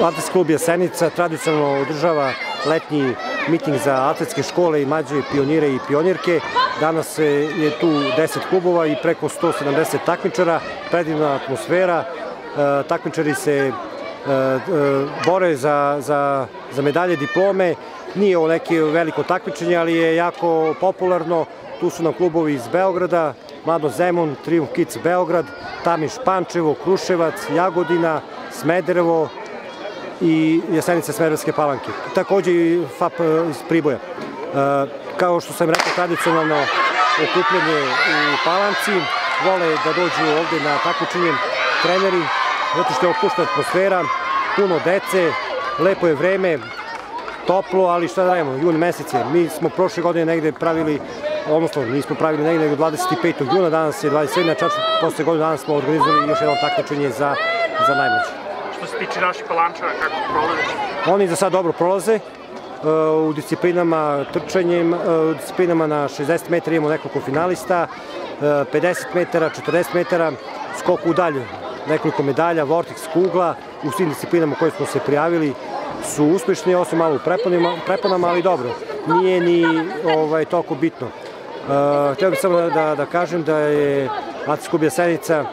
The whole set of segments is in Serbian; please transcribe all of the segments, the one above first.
Atletski klub Jasenica tradicionalno održava letnji miting za atletske škole i mlađe pionire i pionirke. Danas je tu 10 klubova i preko 170 takmičara, predivna atmosfera. Takmičari se bore za medalje, diplome. Nije ovo neke veliko takmičenje, ali je jako popularno. Tu su nam klubovi iz Beograda, Mlado Zemun, Triumf Kids Beograd, Tamiš Pančevo, Kruševac, Jagodina, Smederevo i Jasenica Smederevske Palanke. Takođe i FAP iz Priboja. Kao što sam rekao, tradicionalno okupljanje u Palanci, vole da dođu ovde na takmičenje treneri, zato što je opuštena atmosfera, puno dece, lepo je vreme, toplo, ali šta da radimo, jun mesec je. Mi smo prošle godine negde pravili, odnosno nismo pravili negde nego 25. juna, danas je 27. čak posle godine danas smo organizovali još jedno takmičenje za najmlađe. Što se tiče naših Palančara, kako prolaze? Oni za sad dobro prolaze. U disciplinama trčanjem, u disciplinama na 60 metara imamo nekoliko finalista, 50 metara, 40 metara, skok u dalju, nekoliko medalja, vortex, kugla, u svim disciplinama koje smo se prijavili su uspešni, osim malo u preponama, ali dobro, nije ni toliko bitno. Htio bih samo da kažem da je Atletski klub Jasenica,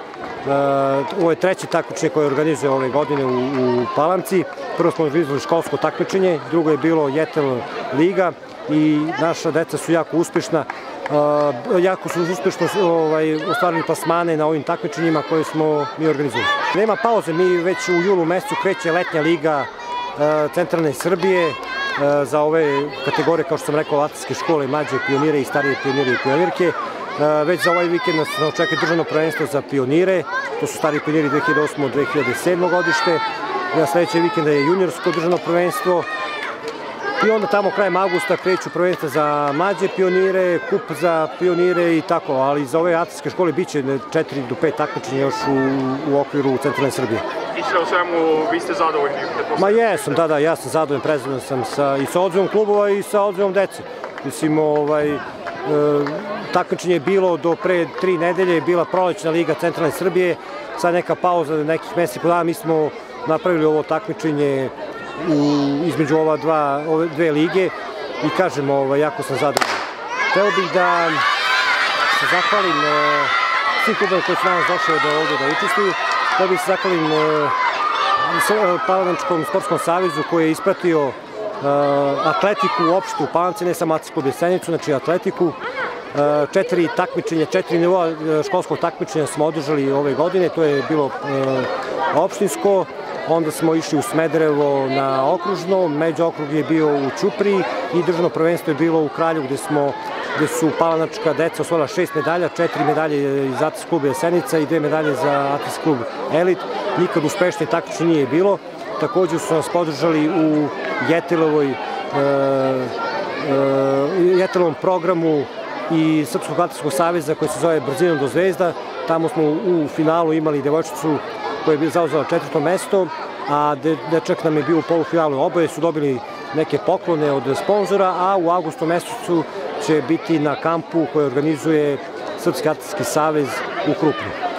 ovo je treće takmičenje koje organizuje ove godine u Palanci. Prvo smo organizovali školsko takmičenje, drugo je bilo Jetel liga i naša deca su jako uspešna. Jako su uspešno ostvarili plasmane na ovim takmičenjima koje smo mi organizovali. Nema pauze, mi već u julu mesecu kreće letnja liga centralne Srbije za ove kategorije, kao što sam rekao, atletske škole, mlađe pionire i starije pionire i pionirke. Već za ovaj vikend nas očekuje državno prvenstvo za pionire, to su stariji pioniri 2008-2007 godište. Sledeće vikenda je juniorsko državno prvenstvo i onda tamo krajem avgusta kreću prvenstva za mlađe pionire, kup za pionire i tako, ali za ove atletske škole bit će 4 do 5 takmičenja još u okviru centralne Srbije. I sve u svemu, vi ste zadovoljni? Ma jesam, da, ja sam zadovoljan, prezadovoljan sam i sa odzivom klubova i sa odzivom dece. Mislim, takmičenje je bilo do pre 3 nedelje, je bila prolećna liga centralne Srbije, sad neka pauza nekih meseci po dana, mi smo napravili ovo takmičenje između ove dve lige i kažem, jako sam zadovoljan. Hteo bih da se zahvalim svim klubovima koji su danas došli ovde da učestvuju. Hteo bih se zahvalim Palanačkom sportskom savezu koji je ispratio atletiku uopšte u Palanci, ne samo Atletski klub Jasenicu, znači atletiku. 4 takmičenja, 4 nivoa školskog takmičenja smo održali ove godine, to je bilo opštinsko, onda smo išli u Smederevo na okružno, međuokrug je bio u Ćupriji i državno prvenstvo je bilo u Kralju gde su palanačka deca osvojila 6 medalja, 4 medalje iz Atletskog kluba Jasenica i 2 medalje za Atletski klub Elit. Nikad uspešnije takmičenje nije bilo. Takođe su nas podržali u Jetelovom programu i Srpskog atletskog saveza koji se zove Brzinom do zvezda. Tamo smo u finalu imali devojčicu koja je zauzela 4. mesto, a dečak nam je bio u polufinalu. Oboje su dobili neke poklone od sponzora, a u avgustu mesecu će biti na kampu koji organizuje Srpski atletski savez u Krupnju.